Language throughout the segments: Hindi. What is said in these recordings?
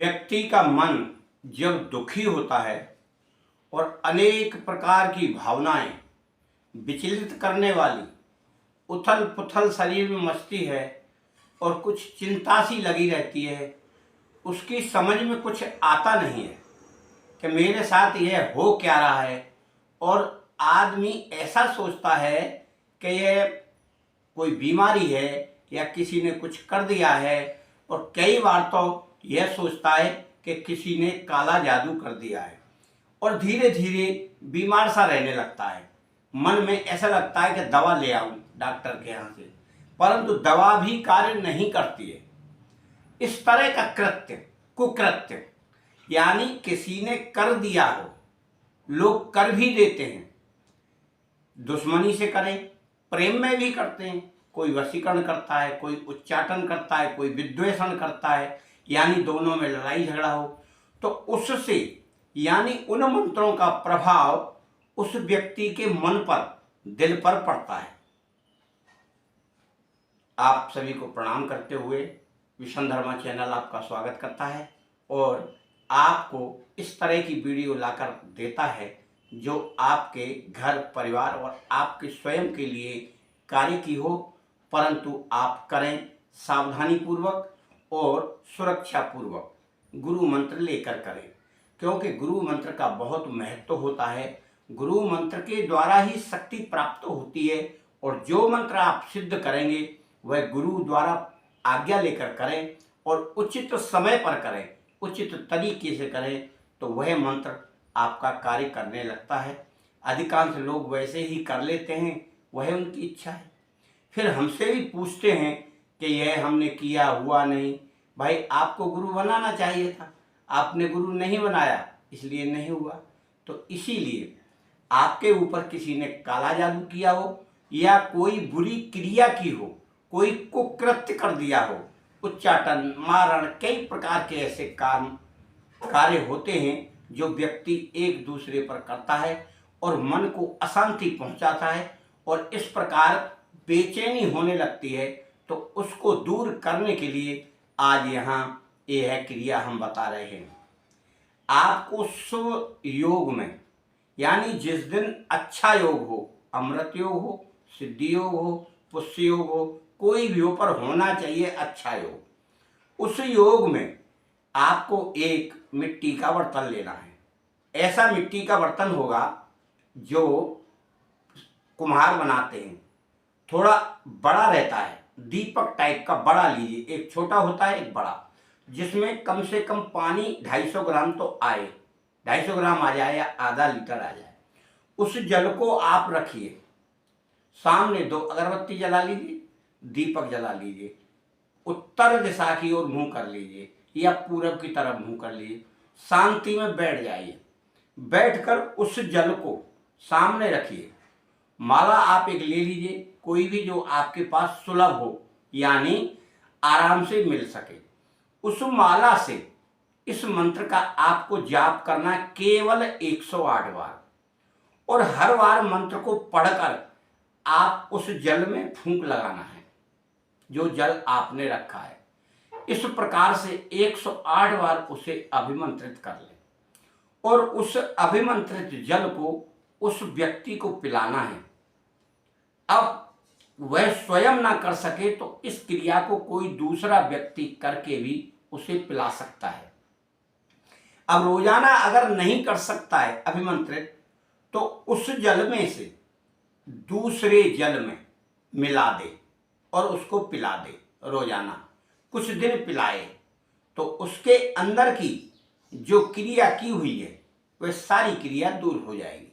व्यक्ति का मन जब दुखी होता है और अनेक प्रकार की भावनाएं विचलित करने वाली उथल पुथल शरीर में मचती है और कुछ चिंता सी लगी रहती है, उसकी समझ में कुछ आता नहीं है कि मेरे साथ यह हो क्या रहा है। और आदमी ऐसा सोचता है कि यह कोई बीमारी है या किसी ने कुछ कर दिया है, और कई बार तो यह सोचता है कि किसी ने काला जादू कर दिया है और धीरे धीरे बीमार सा रहने लगता है। मन में ऐसा लगता है कि दवा ले आऊं डॉक्टर के यहाँ से, परंतु दवा भी कार्य नहीं करती है। इस तरह का कृत्य, कुकृत्य, यानी किसी ने कर दिया हो, लोग कर भी देते हैं, दुश्मनी से करें, प्रेम में भी करते हैं। कोई वशीकरण करता है, कोई उच्चाटन करता है, कोई विद्वेषण करता है, यानी दोनों में लड़ाई झगड़ा हो, तो उससे यानी उन मंत्रों का प्रभाव उस व्यक्ति के मन पर, दिल पर पड़ता है। आप सभी को प्रणाम करते हुए विशन धर्मा चैनल आपका स्वागत करता है और आपको इस तरह की वीडियो लाकर देता है जो आपके घर परिवार और आपके स्वयं के लिए कार्य की हो, परंतु आप करें सावधानी पूर्वक और सुरक्षा पूर्वक, गुरु मंत्र लेकर करें, क्योंकि गुरु मंत्र का बहुत महत्व होता है। गुरु मंत्र के द्वारा ही शक्ति प्राप्त होती है और जो मंत्र आप सिद्ध करेंगे वह गुरु द्वारा आज्ञा लेकर करें और उचित समय पर करें, उचित तरीके से करें, तो वह मंत्र आपका कार्य करने लगता है। अधिकांश लोग वैसे ही कर लेते हैं, वह उनकी इच्छा है। फिर हमसे भी पूछते हैं कि यह हमने किया, हुआ नहीं। भाई, आपको गुरु बनाना चाहिए था, आपने गुरु नहीं बनाया, इसलिए नहीं हुआ। तो इसीलिए आपके ऊपर किसी ने काला जादू किया हो या कोई बुरी क्रिया की हो, कोई कुकृत्य कर दिया हो, उच्चाटन, मारण, कई प्रकार के ऐसे कार्य होते हैं जो व्यक्ति एक दूसरे पर करता है और मन को अशांति पहुंचाता है और इस प्रकार बेचैनी होने लगती है। तो उसको दूर करने के लिए आज यहाँ यह क्रिया हम बता रहे हैं। आपको शुभ योग में, यानी जिस दिन अच्छा योग हो, अमृत योग हो, सिद्धि योग हो, पुष्य योग हो, कोई भी हो, पर होना चाहिए अच्छा योग। उस योग में आपको एक मिट्टी का बर्तन लेना है। ऐसा मिट्टी का बर्तन होगा जो कुम्हार बनाते हैं, थोड़ा बड़ा रहता है, दीपक टाइप का बड़ा लीजिए। एक छोटा होता है, एक बड़ा, जिसमें कम से कम पानी 250 ग्राम तो आए, 250 ग्राम आ जाए या आधा लीटर आ जाए। उस जल को आप रखिए, सामने 2 अगरबत्ती जला लीजिए, दीपक जला लीजिए, उत्तर दिशा की ओर मुंह कर लीजिए या पूरब की तरफ मुंह कर लीजिए, शांति में बैठ जाइए। बैठकर उस जल को सामने रखिए। माला आप एक ले लीजिए, कोई भी जो आपके पास सुलभ हो, यानी आराम से मिल सके। उस माला से इस मंत्र का आपको जाप करना केवल 108 बार, और हर बार मंत्र को पढ़कर आप उस जल में फूंक लगाना है जो जल आपने रखा है। इस प्रकार से 108 बार उसे अभिमंत्रित कर लें और उस अभिमंत्रित जल को उस व्यक्ति को पिलाना है। अब वह स्वयं ना कर सके तो इस क्रिया को कोई दूसरा व्यक्ति करके भी उसे पिला सकता है। अब रोजाना अगर नहीं कर सकता है अभिमंत्रित, तो उस जल में से दूसरे जल में मिला दे और उसको पिला दे। रोजाना कुछ दिन पिलाए तो उसके अंदर की जो क्रिया की हुई है वह सारी क्रिया दूर हो जाएगी।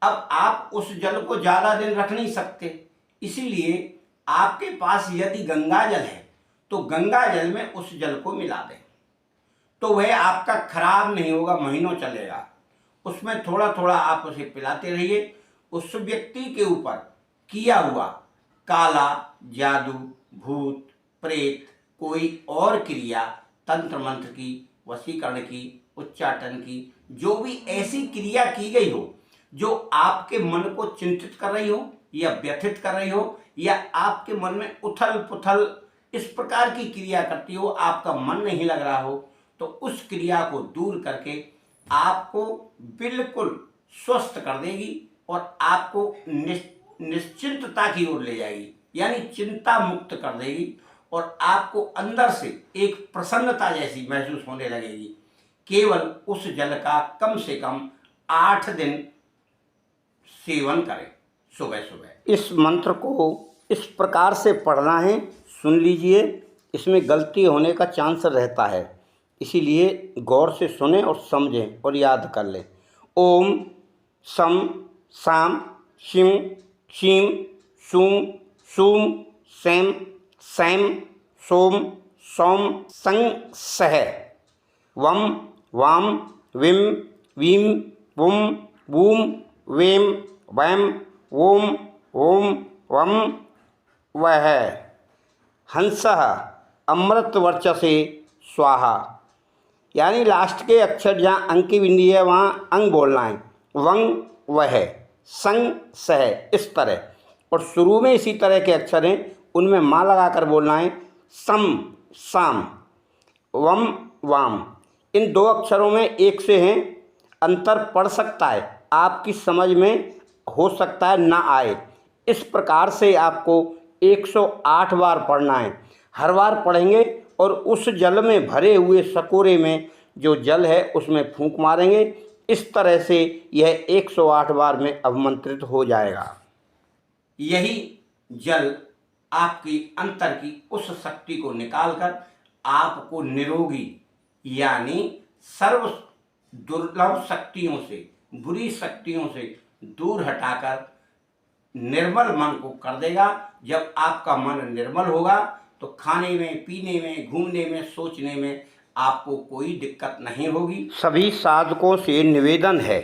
अब आप उस जल को ज़्यादा दिन रख नहीं सकते, इसीलिए आपके पास यदि गंगा जल है तो गंगा जल में उस जल को मिला दें, तो वह आपका खराब नहीं होगा, महीनों चलेगा। उसमें थोड़ा थोड़ा आप उसे पिलाते रहिए। उस व्यक्ति के ऊपर किया हुआ काला जादू, भूत प्रेत, कोई और क्रिया, तंत्र मंत्र की, वशीकरण की, उच्चाटन की, जो भी ऐसी क्रिया की गई हो जो आपके मन को चिंतित कर रही हो या व्यथित कर रही हो या आपके मन में उथल पुथल इस प्रकार की क्रिया करती हो, आपका मन नहीं लग रहा हो, तो उस क्रिया को दूर करके आपको बिल्कुल स्वस्थ कर देगी और आपको निश्चिंतता की ओर ले जाएगी, यानी चिंता मुक्त कर देगी और आपको अंदर से एक प्रसन्नता जैसी महसूस होने लगेगी। केवल उस जल का कम से कम 8 दिन सेवन करें सुबह सुबह। इस मंत्र को इस प्रकार से पढ़ना है, सुन लीजिए, इसमें गलती होने का चांस रहता है, इसीलिए गौर से सुने और समझें और याद कर लें। ओम सम साम शिम शीम शूम शूम सैम सैम सोम सौम संग सह वम वाम विम वीम वुम वूम वेम वैम ओम ओम वम वह हंसः अमृत वर्चसे स्वाहा, यानी लास्ट के अक्षर जहाँ अंक की बिंदी है वहाँ अंग बोलना है। वंग वह, संग सह, इस तरह, और शुरू में इसी तरह के अक्षर हैं, उनमें माँ लगाकर बोलना है। सम साम वम वाम, इन 2 अक्षरों में एक से हैं, अंतर पड़ सकता है, आपकी समझ में हो सकता है ना आए। इस प्रकार से आपको 108 बार पढ़ना है। हर बार पढ़ेंगे और उस जल में भरे हुए सकोरे में जो जल है उसमें फूंक मारेंगे। इस तरह से यह 108 बार में अवमंत्रित हो जाएगा। यही जल आपकी अंतर की उस शक्ति को निकालकर आपको निरोगी, यानी सर्व दुर्लभ शक्तियों से, बुरी शक्तियों से दूर हटाकर निर्मल मन को कर देगा। जब आपका मन निर्मल होगा तो खाने में, पीने में, घूमने में, सोचने में आपको कोई दिक्कत नहीं होगी। सभी साधकों से निवेदन है,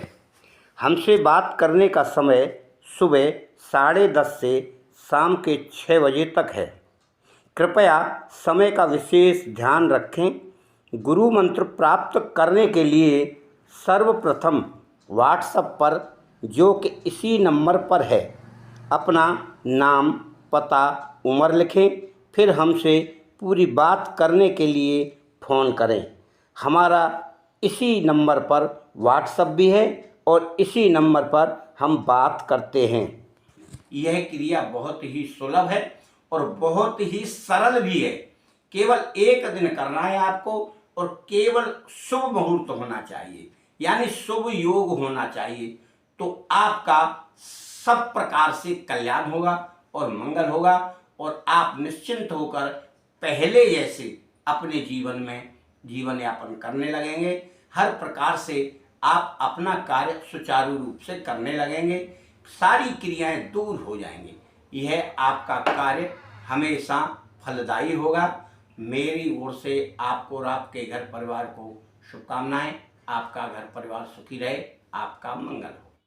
हमसे बात करने का समय सुबह 10:30 से शाम के 6 बजे तक है। कृपया समय का विशेष ध्यान रखें। गुरु मंत्र प्राप्त करने के लिए सर्वप्रथम व्हाट्सएप पर, जो कि इसी नंबर पर है, अपना नाम, पता, उम्र लिखें, फिर हमसे पूरी बात करने के लिए फ़ोन करें। हमारा इसी नंबर पर व्हाट्सएप भी है और इसी नंबर पर हम बात करते हैं। यह क्रिया बहुत ही सुलभ है और बहुत ही सरल भी है। केवल 1 दिन करना है आपको और केवल शुभ मुहूर्त होना चाहिए, यानी शुभ योग होना चाहिए, तो आपका सब प्रकार से कल्याण होगा और मंगल होगा और आप निश्चिंत होकर पहले जैसे अपने जीवन में जीवन यापन करने लगेंगे। हर प्रकार से आप अपना कार्य सुचारू रूप से करने लगेंगे, सारी क्रियाएं दूर हो जाएंगी। यह आपका कार्य हमेशा फलदायी होगा। मेरी ओर से आपको और आपके घर परिवार को शुभकामनाएं। आपका घर परिवार सुखी रहे, आपका मंगल हो।